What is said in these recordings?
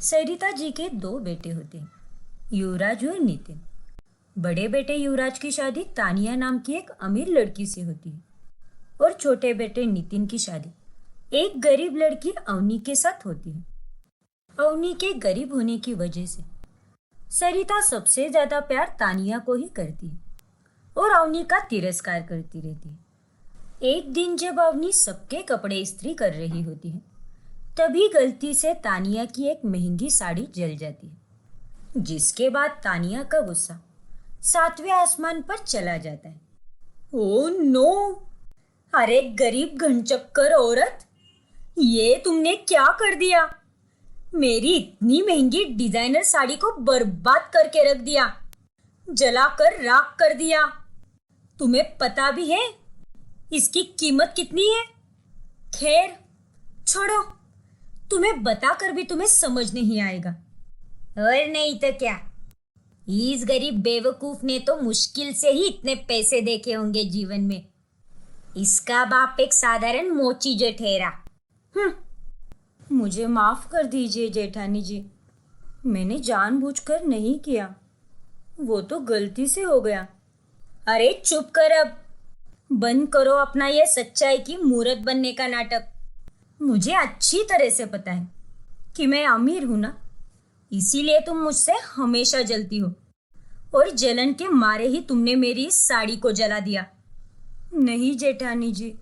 सरिता जी के दो बेटे होते हैं, युवराज और नितिन। बड़े बेटे युवराज की शादी तानिया नाम की एक अमीर लड़की से होती है और छोटे बेटे नितिन की शादी एक गरीब लड़की अवनी के साथ होती है। अवनी के गरीब होने की वजह से सरिता सबसे ज्यादा प्यार तानिया को ही करती है और अवनी का तिरस्कार करती रहती है। एक दिन जब अवनी सबके कपड़े इस्त्री कर रही होती है, तभी गलती से तानिया की एक महंगी साड़ी जल जाती है, जिसके बाद तानिया का गुस्सा सातवें आसमान पर चला जाता है। Oh no! अरे गरीब घनचक्कर औरत, ये तुमने क्या कर दिया? मेरी इतनी महंगी डिजाइनर साड़ी को बर्बाद करके रख दिया, जलाकर राख कर दिया। तुम्हें पता भी है इसकी कीमत कितनी है? खैर छोड़ो, तुम्हें बताकर भी तुम्हें समझ नहीं आएगा। और नहीं तो क्या, इस गरीब बेवकूफ ने तो मुश्किल से ही इतने पैसे देखे होंगे जीवन में। इसका बाप एक साधारण मोची जो ठहरा। मुझे माफ कर दीजिए जेठानी जी, मैंने जानबूझकर नहीं किया, वो तो गलती से हो गया। अरे चुप कर, अब बंद करो अपना ये सच्चाई की मूरत बनने का नाटक। मुझे अच्छी तरह से पता है कि मैं अमीर हूं ना, इसीलिए तुम मुझसे हमेशा जलती हो और जलन के मारे ही तुमने मेरी इस साड़ी को जला दिया। नहीं जेठानी जी,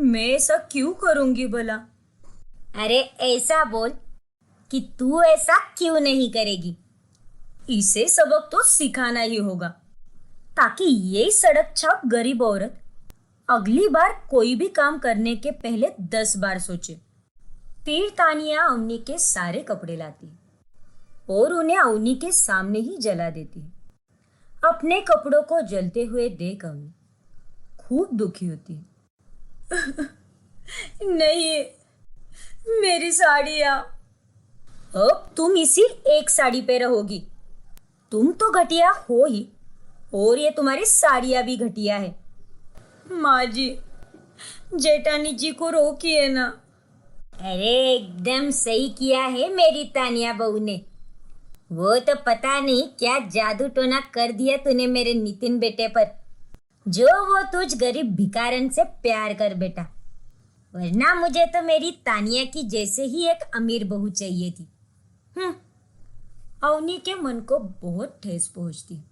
मैं ऐसा क्यों करूंगी भला? अरे ऐसा बोल कि तू ऐसा क्यों नहीं करेगी। इसे सबक तो सिखाना ही होगा, ताकि ये सड़क छाप गरीब औरत अगली बार कोई भी काम करने के पहले 10 बार सोचे। फिर तानिया अवनी के सारे कपड़े लाती और उन्हें अवनी के सामने ही जला देती। अपने कपड़ों को जलते हुए देख अवनी खूब दुखी होती है। नहीं, मेरी साड़ियाँ। अब तुम इसी एक साड़ी पे रहोगी। तुम तो घटिया हो ही, और ये तुम्हारी साड़ियाँ भी घटिया है। माँ जी, जेठानी जी को रोकिए ना। अरे एकदम सही किया है मेरी तानिया बहू ने। वो तो पता नहीं क्या जादू टोना कर दिया तूने मेरे नितिन बेटे पर, जो वो तुझ गरीब भिखारन से प्यार कर बेटा। वरना मुझे तो मेरी तानिया की जैसे ही एक अमीर बहू चाहिए थी। अवनी के मन को बहुत ठेस पहुंचती।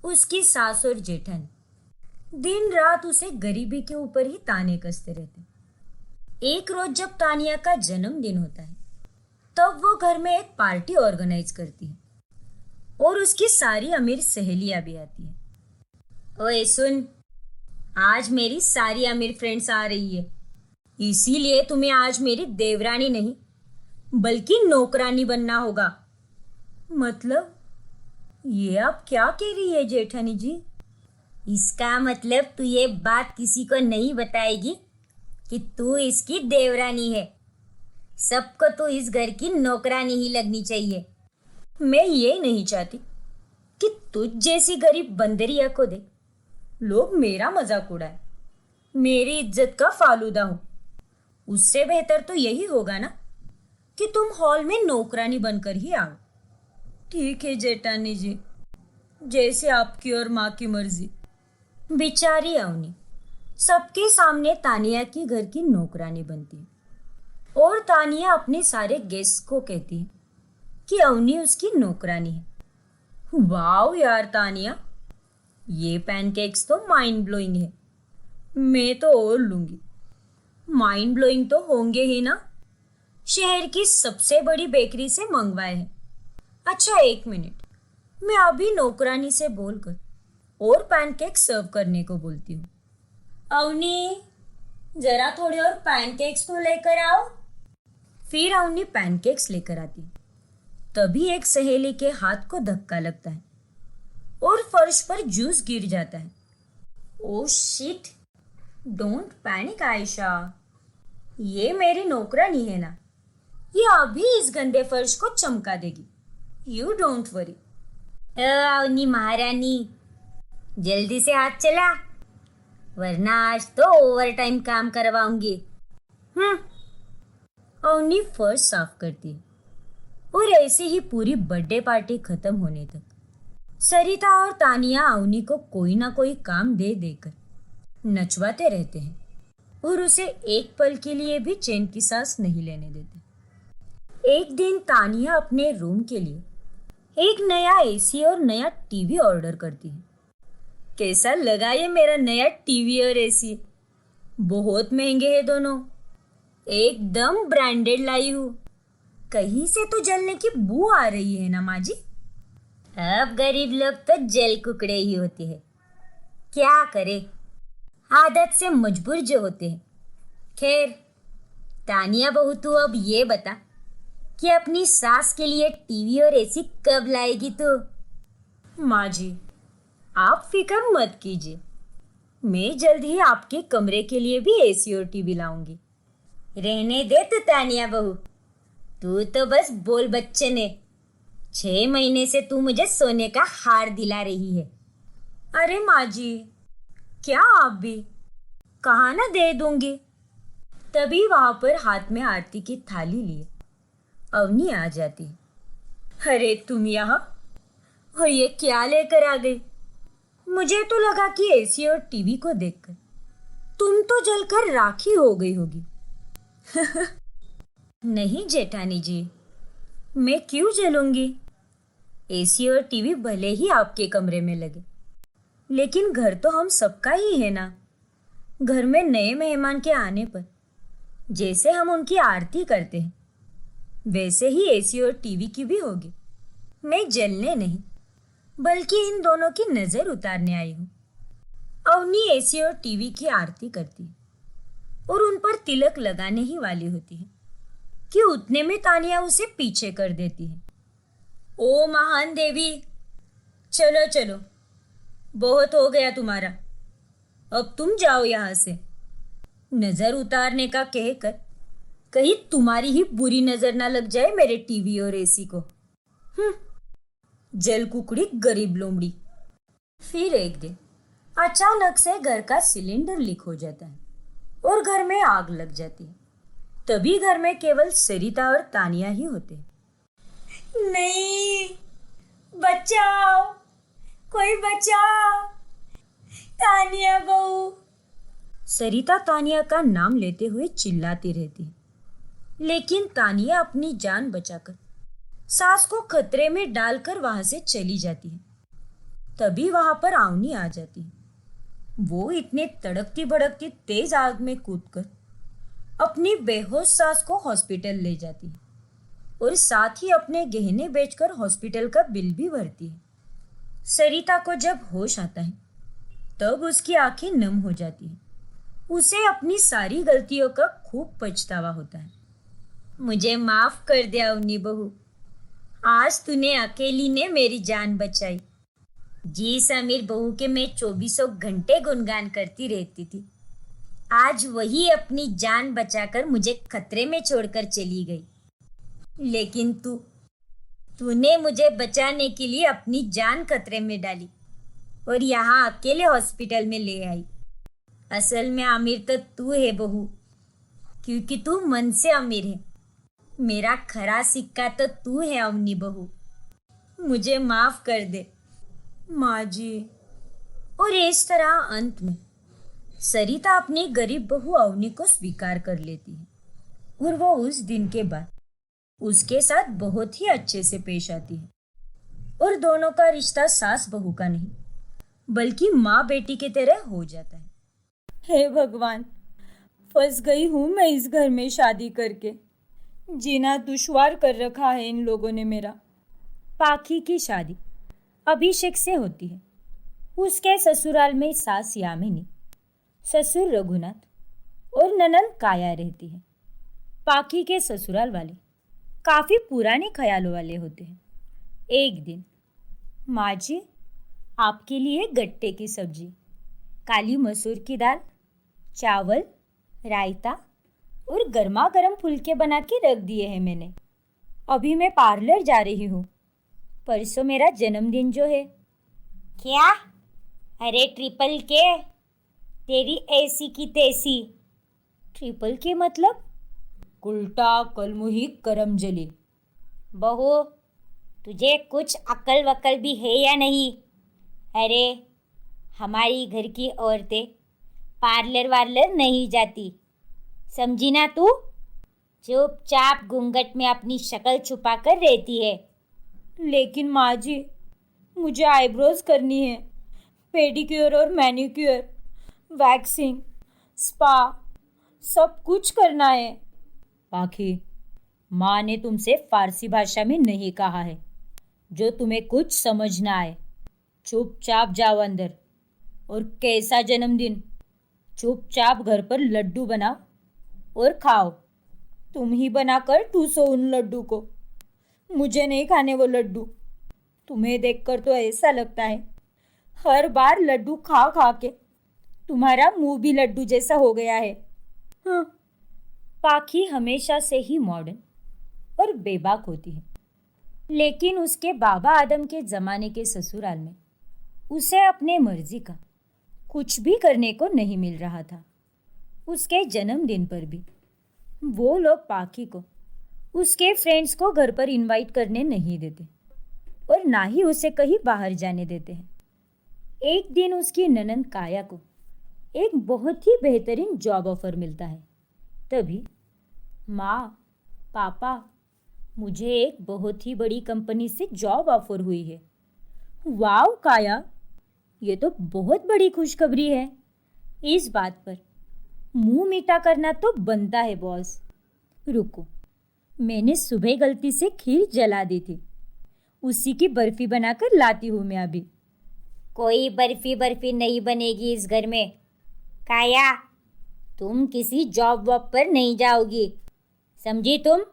उसकी सास और जेठन दिन रात उसे गरीबी के ऊपर ही ताने कसते रहते। एक रोज जब तानिया का जन्मदिन होता है, तब वो घर में एक पार्टी ऑर्गेनाइज करती है और उसकी सारी अमीर सहेलियां भी आती है। ओए सुन, आज मेरी सारी अमीर फ्रेंड्स आ रही है, इसीलिए तुम्हें आज मेरी देवरानी नहीं बल्कि नौकरानी बनना होगा। मतलब ये आप क्या कह रही है जेठानी जी? इसका मतलब तू ये बात किसी को नहीं बताएगी कि तू इसकी देवरानी है। सबको तो इस घर की नौकरानी ही लगनी चाहिए। मैं ये नहीं चाहती कि तुझ जैसी गरीब बंदरिया को देख लोग मेरा मजाक उड़ाए, मेरी इज्जत का फालूदा हो। उससे बेहतर तो यही होगा ना कि तुम हॉल में नौकरानी बनकर ही आओ। ठीक है जेठानी जी, जैसे आपकी और माँ की मर्जी। बेचारी अवनी सबके सामने तानिया की घर की नौकरानी बनती है और तानिया अपने सारे गेस्ट को कहती है कि अवनी उसकी नौकरानी है। वाह यार तानिया, ये पैनकेक्स तो माइंड ब्लोइंग है। मैं तो और लूंगी। माइंड ब्लोइंग तो होंगे ही ना, शहर की सबसे बड़ी बेकरी से मंगवाए हैं। अच्छा एक मिनट, मैं अभी नौकरानी से बोलकर और पैनकेक सर्व करने को बोलती हूँ। अवनी, जरा थोड़े और पैनकेक्स तो लेकर आओ। फिर अवनी पैनकेक्स लेकर आती। तभी एक सहेली के हाथ को धक्का लगता है और फर्श पर जूस गिर जाता है। Oh shit! Don't panic Ayesha, ये मेरी नौकरानी है ना, ये अभी इस गंदे फर्श को चमका देगी। You don't worry. अवनी महारानी, जल्दी से हाथ चला, वरना आज तो ओवर टाइम काम करवाऊंगी। अवनी फर्श साफ करती है और ऐसे ही पूरी बर्थडे पार्टी खत्म होने तक सरिता और तानिया अवनी को कोई ना कोई काम दे देकर नचवाते रहते हैं और उसे एक पल के लिए भी चैन की सांस नहीं लेने देते। एक दिन तानिया अपने रूम के लिए एक नया एसी और नया टीवी ऑर्डर करती है। कैसा लगा ये मेरा नया टीवी और एसी? बहुत महंगे हैं दोनों, एकदम ब्रांडेड लाई हूँ। कहीं से तो जलने की बू आ रही है ना माँ जी? अब गरीब लोग तो जल कुकड़े ही होते हैं, क्या करे, आदत से मजबूर जो होते हैं। खैर तानिया बहू, तू अब ये बता कि अपनी सास के लिए टीवी और एसी कब लाएगी तू? माँ जी आप फिक्र मत कीजिए, मैं जल्द ही आपके कमरे के लिए भी एसी और टीवी लाऊंगी। रहने दे तो तानिया बहू, तू तो बस बोल बच्चे ने। 6 महीने से तू मुझे सोने का हार दिला रही है। अरे माँ जी क्या आप भी, कहा ना दे दूंगी। तभी वहां पर हाथ में आरती की थाली लिए अवनी आ जाती। अरे तुम यहाँ, और ये क्या लेकर आ गई? मुझे तो लगा कि एसी और टीवी को देखकर तुम तो जलकर राखी हो गई होगी। नहीं जेठानी जी, मैं क्यों जलूंगी? एसी और टीवी भले ही आपके कमरे में लगे, लेकिन घर तो हम सबका ही है ना। घर में नए मेहमान के आने पर जैसे हम उनकी आरती करते हैं, वैसे ही एसी और टीवी की भी होगी। मैं जलने नहीं, बल्कि इन दोनों की नजर उतारने आई हूँ। अवनी एसी और टीवी की आरती करती है और उन पर तिलक लगाने ही वाली होती है कि उतने में तानिया उसे पीछे कर देती है। ओ महान देवी, चलो चलो, बहुत हो गया तुम्हारा, अब तुम जाओ यहाँ से। नजर उतारने का कहकर कहीं तुम्हारी ही बुरी नजर ना लग जाए मेरे टीवी और एसी को। जल कुकड़ी गरीब लोमड़ी। फिर एक दिन अचानक से घर का सिलेंडर लीक हो जाता है और घर में आग लग जाती है। तभी घर में केवल सरिता और तानिया ही होते हैं। नहीं, बचाओ, कोई बचाओ, तानिया बहू। सरिता तानिया का नाम लेते हुए चिल्लाती रहती है, लेकिन तानिया अपनी जान बचाकर सास को खतरे में डालकर वहां से चली जाती है। तभी वहां पर अवनी आ जाती है। वो इतने तड़कती भड़कती तेज आग में कूदकर अपनी बेहोश सास को हॉस्पिटल ले जाती है और साथ ही अपने गहने बेचकर हॉस्पिटल का बिल भी भरती है। सरिता को जब होश आता है तब उसकी आंखें नम हो जाती हैं। उसे अपनी सारी गलतियों का खूब पछतावा होता है। मुझे माफ कर दे अवनी बहू, आज तूने अकेली ने मेरी जान बचाई। जिस अमीर बहू के मैं 24 घंटे गुणगान करती रहती थी, आज वही अपनी जान बचाकर मुझे खतरे में छोड़कर चली गई। लेकिन तूने मुझे बचाने के लिए अपनी जान खतरे में डाली और यहाँ अकेले हॉस्पिटल में ले आई। असल में अमीर तो तू है बहू, क्योंकि तू मन से अमीर है। मेरा खरा सिक्का तो तू है अवनी बहू, मुझे माफ कर दे माँ जी। और इस तरह अंत में सरिता अपनी गरीब बहू अवनी को स्वीकार कर लेती है और वो उस दिन के बाद उसके साथ बहुत ही अच्छे से पेश आती है और दोनों का रिश्ता सास बहू का नहीं बल्कि माँ बेटी की तरह हो जाता है। हे भगवान, फंस गई हूँ मैं इस घर में शादी करके। जीना दुश्वार कर रखा है इन लोगों ने मेरा। पाखी की शादी अभिषेक से होती है। उसके ससुराल में सास यामिनी, ससुर रघुनाथ और ननंद काया रहती है। पाखी के ससुराल वाले काफी पुराने ख्यालों वाले होते हैं। एक दिन, माँ जी आपके लिए गट्टे की सब्जी, काली मसूर की दाल, चावल, रायता और गर्मा गर्म फुलके बना के रख दिए हैं मैंने। अभी मैं पार्लर जा रही हूँ, परसों मेरा जन्मदिन जो है। क्या? अरे ट्रिपल के, तेरी ऐसी की तैसी। ट्रिपल के मतलब? उल्टा कलमुही करम जली। बहू, तुझे कुछ अक्ल वक्ल भी है या नहीं? अरे, हमारी घर की औरतें पार्लर वार्लर नहीं जाती, समझी ना तू? चुपचाप घूंघट में अपनी शक्ल छुपा कर रहती है। लेकिन माँ जी, मुझे आईब्रोज करनी है, पेडिक्योर और मैनिक्योर, वैक्सिंग, स्पा, सब कुछ करना है। पाखी, माँ ने तुमसे फारसी भाषा में नहीं कहा है। जो तुम्हें कुछ समझ ना आए, चुपचाप जाओ अंदर। और कैसा जन्मदिन, चुपचाप घर पर लड्डू बनाओ और खाओ। तुम ही बनाकर ठूसो उन लड्डू को, मुझे नहीं खाने वो लड्डू। तुम्हें देखकर तो ऐसा लगता है हर बार लड्डू खा खा के तुम्हारा मुंह भी लड्डू जैसा हो गया है। हाँ, पाखी हमेशा से ही मॉडर्न और बेबाक होती है, लेकिन उसके बाबा आदम के ज़माने के ससुराल में उसे अपने मर्जी का कुछ भी करने को नहीं मिल रहा था। उसके जन्मदिन पर भी वो लोग पाखी को उसके फ्रेंड्स को घर पर इनवाइट करने नहीं देते और ना ही उसे कहीं बाहर जाने देते हैं। एक दिन उसकी ननंद काया को एक बहुत ही बेहतरीन जॉब ऑफर मिलता है। तभी, माँ, पापा, मुझे एक बहुत ही बड़ी कंपनी से जॉब ऑफर हुई है। वाह काया, ये तो बहुत बड़ी खुशखबरी है। इस बात पर मुंह मीठा करना तो बनता है बॉस। रुको, मैंने सुबह गलती से खीर जला दी थी, उसी की बर्फी बनाकर लाती हूँ मैं अभी। कोई बर्फी नहीं बनेगी इस घर में। काया, तुम किसी जॉब वॉब पर नहीं जाओगी, समझी तुम?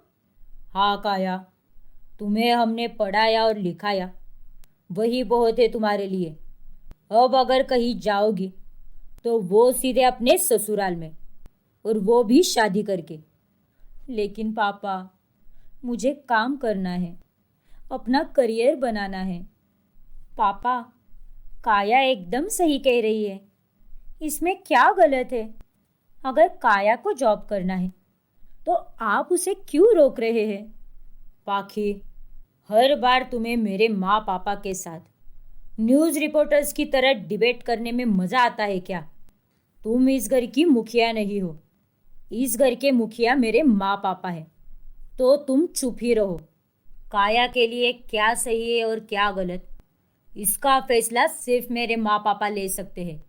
हाँ काया, तुम्हें हमने पढ़ाया और लिखाया, वही बहुत है तुम्हारे लिए। अब अगर कहीं जाओगी तो वो सीधे अपने ससुराल में, और वो भी शादी करके। लेकिन पापा, मुझे काम करना है, अपना करियर बनाना है। पापा, काया एकदम सही कह रही है, इसमें क्या गलत है? अगर काया को जॉब करना है तो आप उसे क्यों रोक रहे हैं? पाखी, हर बार तुम्हें मेरे माँ पापा के साथ न्यूज़ रिपोर्टर्स की तरह डिबेट करने में मज़ा आता है क्या? तुम इस घर की मुखिया नहीं हो, इस घर के मुखिया मेरे माँ पापा हैं। तो तुम चुप ही रहो। काया के लिए क्या सही है और क्या गलत, इसका फैसला सिर्फ मेरे माँ पापा ले सकते हैं,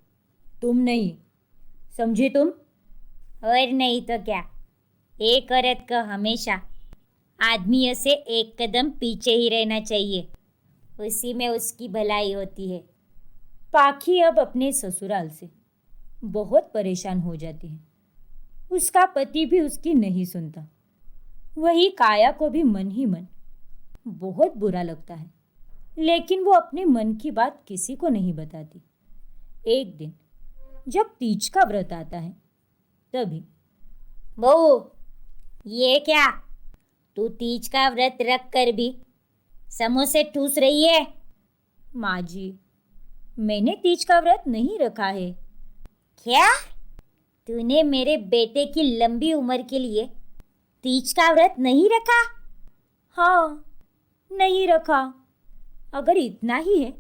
तुम नहीं, समझी तुम? और नहीं तो क्या, एक औरत को हमेशा आदमियों से एक कदम पीछे ही रहना चाहिए, उसी में उसकी भलाई होती है। पाखी अब अपने ससुराल से बहुत परेशान हो जाती है। उसका पति भी उसकी नहीं सुनता। वही काया को भी मन ही मन बहुत बुरा लगता है, लेकिन वो अपने मन की बात किसी को नहीं बताती। एक दिन जब तीज का व्रत आता है, तभी, बहू, ये क्या, तू तीज का व्रत रख कर भी समोसे ठूस रही है? माँ जी, मैंने तीज का व्रत नहीं रखा है। क्या? तूने मेरे बेटे की लंबी उम्र के लिए तीज का व्रत नहीं रखा? हाँ, नहीं रखा। अगर इतना ही है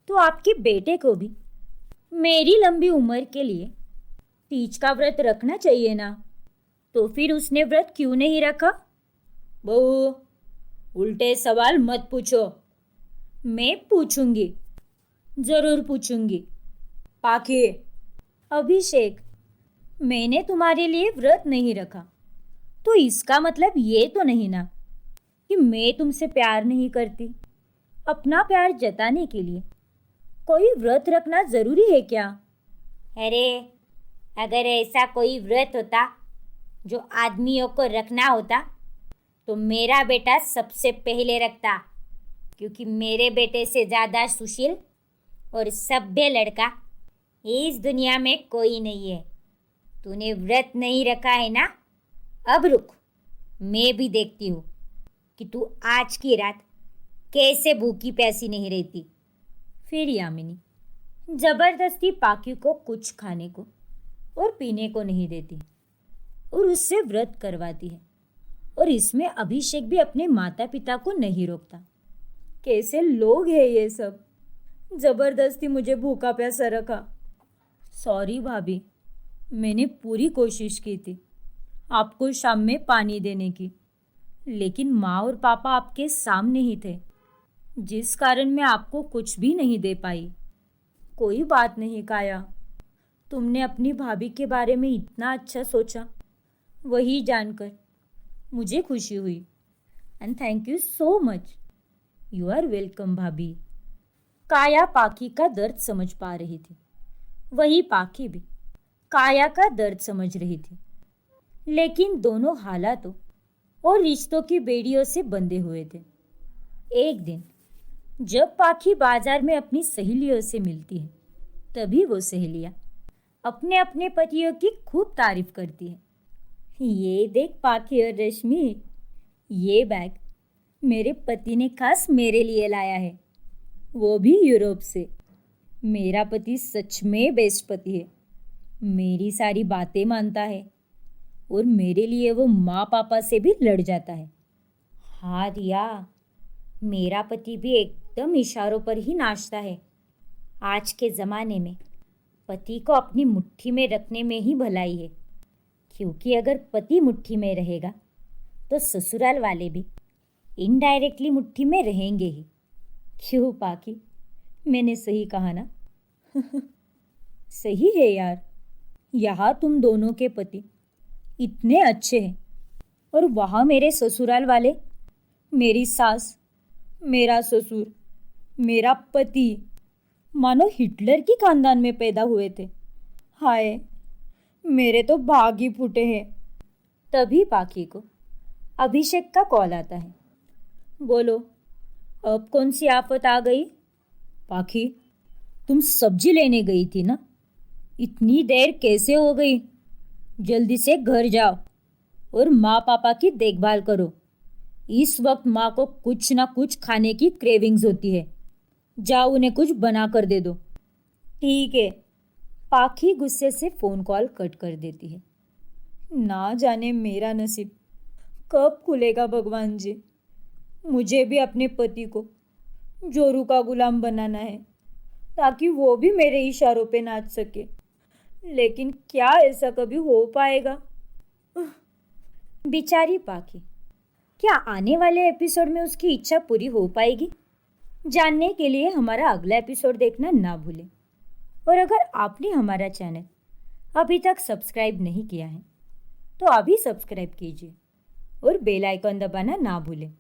तो आपके बेटे को भी मेरी लंबी उम्र के लिए तीज का व्रत रखना चाहिए ना। तो फिर उसने व्रत क्यों नहीं रखा? बहू, उल्टे सवाल मत पूछो। मैं पूछूंगी, जरूर पूछूंगी। पाखे, अभिषेक, मैंने तुम्हारे लिए व्रत नहीं रखा तो इसका मतलब ये तो नहीं ना कि मैं तुमसे प्यार नहीं करती। अपना प्यार जताने के लिए कोई व्रत रखना जरूरी है क्या? अरे, अगर ऐसा कोई व्रत होता जो आदमियों को रखना होता तो मेरा बेटा सबसे पहले रखता, क्योंकि मेरे बेटे से ज़्यादा सुशील और सभ्य लड़का इस दुनिया में कोई नहीं है। तूने व्रत नहीं रखा है ना? अब रुक, मैं भी देखती हूँ कि तू आज की रात कैसे भूखी प्यासी नहीं रहती। फिर यामिनी जबरदस्ती पाकी को कुछ खाने को और पीने को नहीं देती और उससे व्रत करवाती है और इसमें अभिषेक भी अपने माता पिता को नहीं रोकता। कैसे लोग हैं ये सब, जबरदस्ती मुझे भूखा प्यासा रखा। सॉरी भाभी, मैंने पूरी कोशिश की थी आपको शाम में पानी देने की, लेकिन माँ और पापा आपके सामने ही थे, जिस कारण मैं आपको कुछ भी नहीं दे पाई। कोई बात नहीं काया, तुमने अपनी भाभी के बारे में इतना अच्छा सोचा, वही जानकर मुझे खुशी हुई। And thank you so much. You are welcome bhabhi. काया पाखी का दर्द समझ पा रही थी, वही पाखी भी काया का दर्द समझ रही थी, लेकिन दोनों हालातों और रिश्तों की बेड़ियों से बंधे हुए थे। एक दिन जब पाखी बाजार में अपनी सहेलियों से मिलती है, तभी वो सहेलियां अपने अपने पतियों की खूब तारीफ करती है। ये देख पाखी और रश्मि, ये बैग मेरे पति ने खास मेरे लिए लाया है, वो भी यूरोप से। मेरा पति सच में बेस्ट पति है, मेरी सारी बातें मानता है और मेरे लिए वो माँ पापा से भी लड़ जाता है। हाँ रिया, मेरा पति भी एकदम इशारों पर ही नाचता है। आज के ज़माने में पति को अपनी मुट्ठी में रखने में ही भलाई है, क्योंकि अगर पति मुट्ठी में रहेगा तो ससुराल वाले भी इनडायरेक्टली मुट्ठी में रहेंगे ही। क्यों पाखी, मैंने सही कहा ना? सही है यार, यहाँ तुम दोनों के पति इतने अच्छे हैं और वहाँ मेरे ससुराल वाले, मेरी सास, मेरा ससुर, मेरा पति मानो हिटलर की खानदान में पैदा हुए थे। हाय, मेरे तो भाग ही फूटे हैं। तभी पाखी को अभिषेक का कॉल आता है। बोलो, अब कौन सी आफत आ गई? पाखी, तुम सब्जी लेने गई थी ना, इतनी देर कैसे हो गई? जल्दी से घर जाओ और माँ पापा की देखभाल करो। इस वक्त माँ को कुछ ना कुछ खाने की क्रेविंग्स होती है, जाओ उन्हें कुछ बना कर दे दो। ठीक है। पाखी गुस्से से फ़ोन कॉल कट कर देती है। ना जाने मेरा नसीब कब खुलेगा भगवान जी। मुझे भी अपने पति को जोरू का गुलाम बनाना है ताकि वो भी मेरे इशारों पे नाच सके, लेकिन क्या ऐसा कभी हो पाएगा? बेचारी पाखी, क्या आने वाले एपिसोड में उसकी इच्छा पूरी हो पाएगी? जानने के लिए हमारा अगला एपिसोड देखना ना भूलें। और अगर आपने हमारा चैनल अभी तक सब्सक्राइब नहीं किया है तो अभी सब्सक्राइब कीजिए और बेल आइकन दबाना ना भूलें।